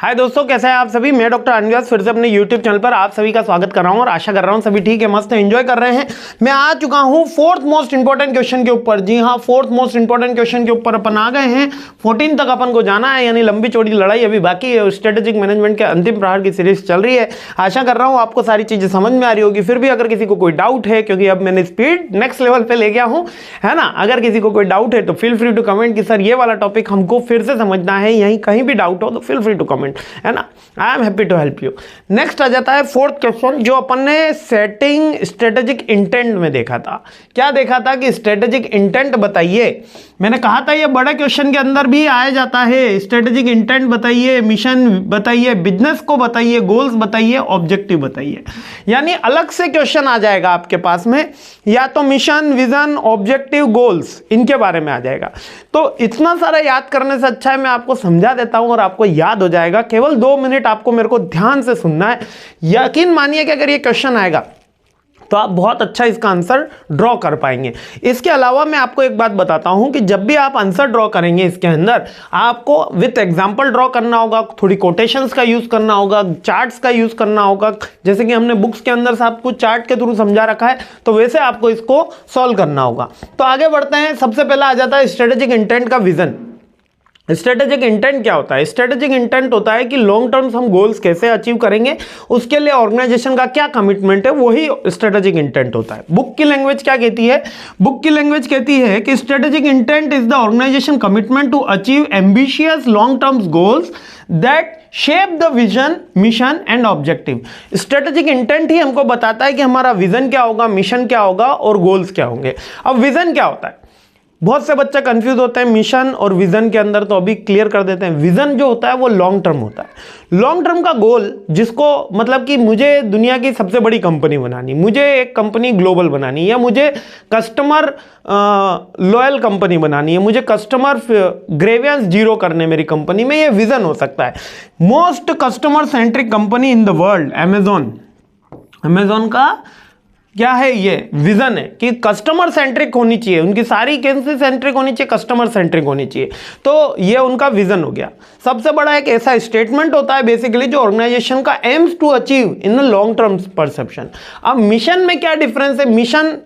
हाय दोस्तों, कैसे हैं आप सभी। मैं डॉक्टर अनव्यास फिर से अपने यूट्यूब चैनल पर आप सभी का स्वागत कर रहा हूं और आशा कर रहा हूं सभी ठीक है, मस्त एंजॉय कर रहे हैं। मैं आ चुका हूं फोर्थ मोस्ट इंपॉर्टेंट क्वेश्चन के ऊपर। जी हां, फोर्थ मोस्ट इंपॉर्टेंट क्वेश्चन के ऊपर अपन आ गए हैं। 14 तक अपन को जाना है, यानी लंबी चौड़ी लड़ाई अभी बाकी है। स्ट्रेटेजिक मैनेजमेंट के अंतिम प्रहार की सीरीज चल रही है। आशा कर रहा हूं आपको सारी चीजें समझ में आ रही होगी। फिर भी अगर किसी को कोई डाउट है, क्योंकि अब मैंने स्पीड नेक्स्ट लेवल पे ले गया हूं, है ना, अगर किसी को कोई डाउट है तो फील फ्री टू कमेंट कि सर ये वाला टॉपिक हमको फिर से समझना है, यहीं कहीं भी डाउट हो तो फील फ्री टू कमेंट, है ना। I am happy to help you. Next आ जाता है फोर्थ क्वेश्चन, जो अपन ने सेटिंग स्ट्रेटेजिक इंटेंट में देखा था। क्या देखा था कि स्ट्रेटेजिक इंटेंट बताइए। मैंने कहा था ये बड़ा क्वेश्चन के अंदर भी आया जाता है। स्ट्रेटेजिक इंटेंट बताइए, मिशन बताइए, बिजनेस को बताइए, गोल्स बताइए, ऑब्जेक्टिव बताइए। यानी अलग से क्वेश्चन आ जाएगा आपके पास में, या तो मिशन, विजन, ऑब्जेक्टिव, गोल्स, इनके बारे में आ जाएगा। तो इतना सारा याद करने से अच्छा है मैं आपको समझा देता हूं और आपको याद हो जाएगा। केवल 2 मिनट आपको मेरे को ध्यान से सुनना है। यकीन मानिए कि अगर ये क्वेश्चन आएगा तो आप बहुत अच्छा इसका आंसर ड्रॉ कर पाएंगे। इसके अलावा मैं आपको एक बात बताता हूं कि जब भी आप आंसर ड्रॉ करेंगे इसके अंदर आपको विथ एग्जांपल ड्रॉ करना होगा, थोड़ी कोटेशंस का यूज करना होगा, चार्ट्स का यूज करना होगा। जैसे कि हमने बुक्स के अंदर सब कुछ चार्ट के थ्रू समझा रखा है, तो वैसे आपको इसको सॉल्व करना होगा। तो आगे बढ़ते हैं। सबसे पहला आ जाता है स्ट्रेटेजिक इंटेंट का विजन। स्ट्रेटेजिक इंटेंट क्या होता है? स्ट्रेटेजिक इंटेंट होता है कि लॉन्ग टर्म हम गोल्स कैसे अचीव करेंगे, उसके लिए ऑर्गेनाइजेशन का क्या कमिटमेंट है, वही स्ट्रेटेजिक इंटेंट होता है। बुक की लैंग्वेज क्या कहती है? बुक की लैंग्वेज कहती है कि strategic intent is the organization commitment to achieve ambitious long term goals that shape the vision, mission and objective. Strategic intent ही हमको बताता है कि हमारा विजन क्या होगा, मिशन क्या होगा और गोल्स क्या होंगे। अब विजन क्या होता है? बहुत से बच्चे कंफ्यूज होते हैं मिशन और विजन के अंदर, तो अभी क्लियर कर देते हैं। विजन जो होता है वो लॉन्ग टर्म होता है। लॉन्ग टर्म का गोल, जिसको मतलब कि मुझे दुनिया की सबसे बड़ी कंपनी बनानी, मुझे एक कंपनी ग्लोबल बनानी, या मुझे कस्टमर लॉयल कंपनी बनानी है, मुझे कस्टमर ग्रेवियंस जीरो करने मेरी कंपनी में, ये विजन हो सकता है। Most customer centric company in the world Amazon का क्या है? ये विजन है कि कस्टमर सेंट्रिक होनी चाहिए, उनकी सारी कैसे सेंट्रिक होनी चाहिए, कस्टमर सेंट्रिक होनी चाहिए। तो ये उनका विजन हो गया। सबसे बड़ा एक ऐसा स्टेटमेंट होता है बेसिकली जो ऑर्गेनाइजेशन का aims to achieve in the long term perception. अब मिशन में क्या डिफरेंस है? मिशन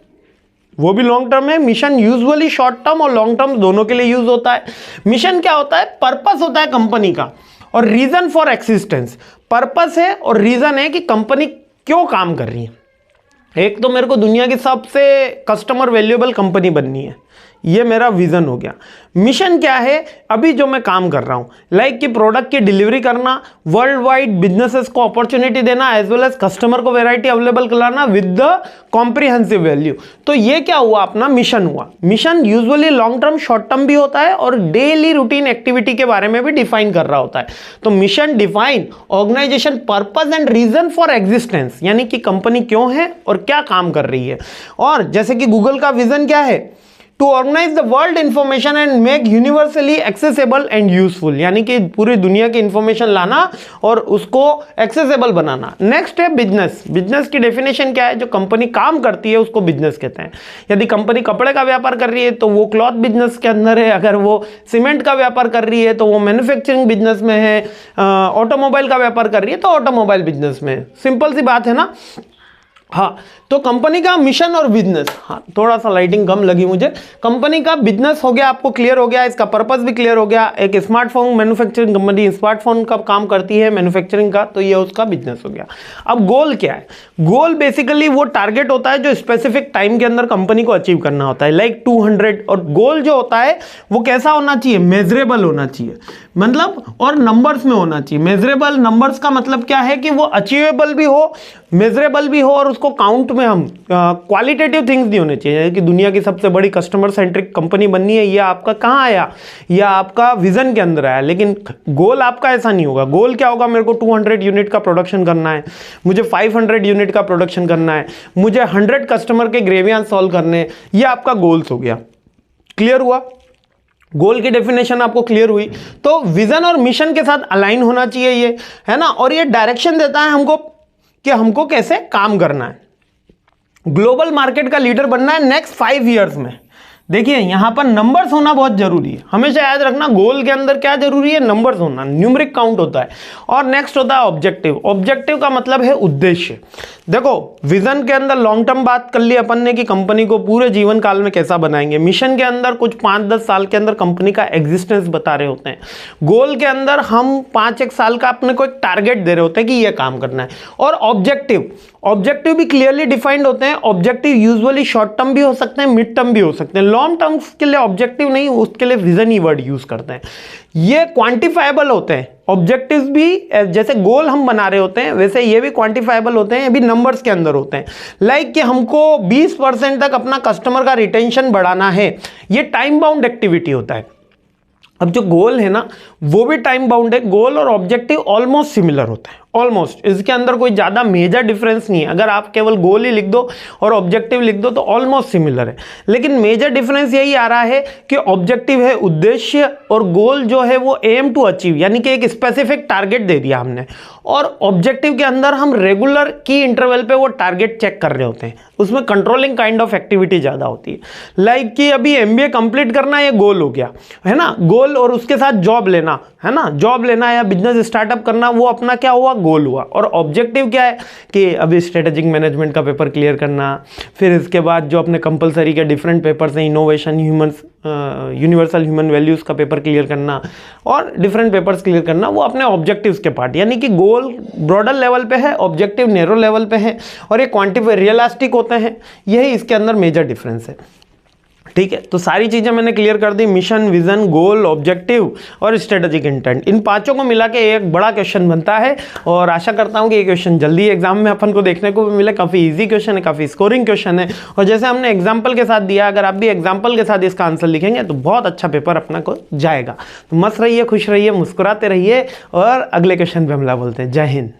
वो भी लॉन्ग टर्म है। मिशन यूजुअली शॉर्ट टर्म और लॉन्ग टर्म दोनों के लिए यूज होता है। मिशन क्या होता है? पर्पस होता है कंपनी का, और रीजन फॉर एक्सिस्टेंस। पर्पस है और रीजन है कि कंपनी क्यों काम कर रही है। एक तो मेरे को दुनिया की सबसे कस्टमर वैल्यूएबल कंपनी बननी है, ये मेरा विजन हो गया। मिशन क्या है? अभी जो मैं काम कर रहा हूं, लाइक कि प्रोडक्ट की डिलीवरी करना, वर्ल्ड वाइड बिजनेसेस को अपॉर्चुनिटी देना, एज वेल एज कस्टमर को वैरायटी अवेलेबल कराना विद द कॉम्प्रिहेंसिव वैल्यू। तो ये क्या हुआ? अपना मिशन हुआ। Mission usually long term, short term भी होता है और डेली रूटीन एक्टिविटी के बारे में भी डिफाइन कर रहा होता है। तो mission define organisation purpose and reason for existence, यानी कि कंपनी क्यों है और क्या काम कर रही है। और जैसे कि गूगल का विजन क्या है? To organise the world information and make universally accessible and useful, यानी कि पूरी दुनिया की इंफॉर्मेशन लाना और उसको एक्सेसिबल बनाना। नेक्स्ट है बिजनेस। बिजनेस की डेफिनेशन क्या है? जो कंपनी काम करती है उसको बिजनेस कहते हैं। यदि कंपनी कपड़े का व्यापार कर रही है तो वो क्लॉथ बिजनेस के अंदर है। अगर वो सीमेंट का व्यापार कर रही है तो वो मैन्युफैक्चरिंग बिजनेस में है। ऑटोमोबाइल का व्यापार कर रही है तो ऑटोमोबाइल बिजनेस में है। सिंपल सी बात है ना। हाँ, तो कंपनी का मिशन और बिजनेस, हाँ थोड़ा सा लाइटिंग कम लगी मुझे। कंपनी का बिजनेस हो गया, आपको क्लियर हो गया, इसका पर्पस भी क्लियर हो गया। एक स्मार्टफोन मैन्युफैक्चरिंग कंपनी स्मार्टफोन का काम करती है मैन्युफैक्चरिंग का, तो ये उसका बिजनेस हो गया। अब गोल क्या है? गोल बेसिकली वो टारगेट होता है जो स्पेसिफिक टाइम के अंदर कंपनी को अचीव करना होता है, लाइक 200। और गोल जो होता है वो कैसा होना चाहिए? मेजरेबल होना चाहिए, मतलब और नंबर्स में होना चाहिए। मेजरेबल नंबर्स का मतलब क्या है? कि वो अचीवेबल भी हो, मेजरेबल भी हो, और उसको काउंट में हम क्वालिटेटिव थिंग्स नहीं होने चाहिए कि दुनिया की सबसे बड़ी कस्टमर सेंट्रिक कंपनी बननी है। ये आपका कहाँ आया? या आपका विजन के अंदर आया, लेकिन गोल आपका ऐसा नहीं होगा। गोल क्या होगा? मेरे को 200 यूनिट का प्रोडक्शन करना है, मुझे 500 यूनिट का प्रोडक्शन करना है, मुझे 100 कस्टमर के ग्रेवियंस सॉल्व करने हैं। ये आपका गोल्स हो गया। क्लियर हुआ? गोल की डेफिनेशन आपको क्लियर हुई। तो विजन और मिशन के साथ अलाइन होना चाहिए ये, है ना। और ये डायरेक्शन देता है हमको कि हमको कैसे काम करना है। ग्लोबल मार्केट का लीडर बनना है नेक्स्ट 5 ईयर्स में। देखिए यहाँ पर नंबर्स होना बहुत जरूरी है, हमेशा याद रखना। गोल के अंदर क्या जरूरी है? नंबर्स होना, न्यूमेरिक काउंट होता है। और नेक्स्ट होता है ऑब्जेक्टिव। ऑब्जेक्टिव का मतलब है उद्देश्य। देखो, विजन के अंदर लॉन्ग टर्म बात कर ली अपन ने कि कंपनी को पूरे जीवन काल में कैसा बनाएंगे। मिशन के अंदर कुछ 5-10 साल के अंदर कंपनी का एग्जिस्टेंस बता रहे होते हैं। गोल के अंदर हम 5-1 साल का अपने को एक टारगेट दे रहे होते हैं कि ये काम करना है। और ऑब्जेक्टिव भी क्लियरली डिफाइंड होते हैं। ऑब्जेक्टिव यूजुअली शॉर्ट टर्म भी हो सकते हैं, मिड टर्म भी हो सकते हैं। लॉन्ग टर्म के लिए ऑब्जेक्टिव नहीं, उसके लिए विजन ही वर्ड यूज करते हैं। ये क्वांटिफाइबल होते हैं। ऑब्जेक्टिव्स भी जैसे गोल हम बना रहे होते हैं वैसे ये भी क्वांटिफाइबल होते हैं, ये भी नंबर्स के अंदर होते हैं। लाइक कि हमको 20% तक अपना कस्टमर का रिटेंशन बढ़ाना है, ये टाइम बाउंड एक्टिविटी होता है। अब जो गोल है ना वो भी टाइम बाउंड है। गोल और ऑब्जेक्टिव ऑलमोस्ट सिमिलर होता है, ऑलमोस्ट, इसके अंदर कोई ज़्यादा मेजर डिफरेंस नहीं है। अगर आप केवल गोल ही लिख दो और ऑब्जेक्टिव लिख दो तो ऑलमोस्ट सिमिलर है। लेकिन मेजर डिफरेंस यही आ रहा है कि ऑब्जेक्टिव है उद्देश्य और गोल जो है वो एम टू अचीव, यानी कि एक स्पेसिफिक टारगेट दे दिया हमने। और ऑब्जेक्टिव के अंदर हम रेगुलर की इंटरवल पे वो टारगेट चेक कर रहे होते हैं, उसमें कंट्रोलिंग काइंड ऑफ एक्टिविटी ज़्यादा होती है। लाइक कि अभी MBA कंप्लीट करना ये गोल हो गया है ना, गोल, और उसके साथ जॉब लेना है ना, जॉब लेना या बिजनेस स्टार्टअप करना, वो अपना क्या हुआ? गोल हुआ। और ऑब्जेक्टिव क्या है कि अभी स्ट्रेटेजिक मैनेजमेंट का पेपर क्लियर करना, फिर इसके बाद जो अपने कंपलसरी के डिफरेंट पेपर्स हैं, इनोवेशन, यूनिवर्सल ह्यूमन वैल्यूज़ का पेपर क्लियर करना और डिफरेंट पेपर्स क्लियर करना, वो अपने ऑब्जेक्टिव्स के पार्ट। यानी कि गोल ब्रॉडर लेवल पे है, ऑब्जेक्टिव नैरो लेवल पे है, और ये क्वांटिफाई रियलिस्टिक होते हैं। यही इसके अंदर मेजर डिफरेंस है। ठीक है, तो सारी चीज़ें मैंने क्लियर कर दी। मिशन, विजन, गोल, ऑब्जेक्टिव और स्ट्रेटेजिक इंटेंट, इन पांचों को मिला के एक बड़ा क्वेश्चन बनता है। और आशा करता हूं कि ये क्वेश्चन जल्दी एग्जाम में अपन को देखने को भी मिले। काफ़ी इजी क्वेश्चन है, काफ़ी स्कोरिंग क्वेश्चन है। और जैसे हमने एग्जाम्पल के साथ दिया, अगर आप भी एग्जाम्पल के साथ इसका आंसर लिखेंगे तो बहुत अच्छा पेपर अपना को जाएगा। तो मस्त रहिए, खुश रहिए, मुस्कुराते रहिए, और अगले क्वेश्चन पर हमला बोलते हैं। जय हिंद।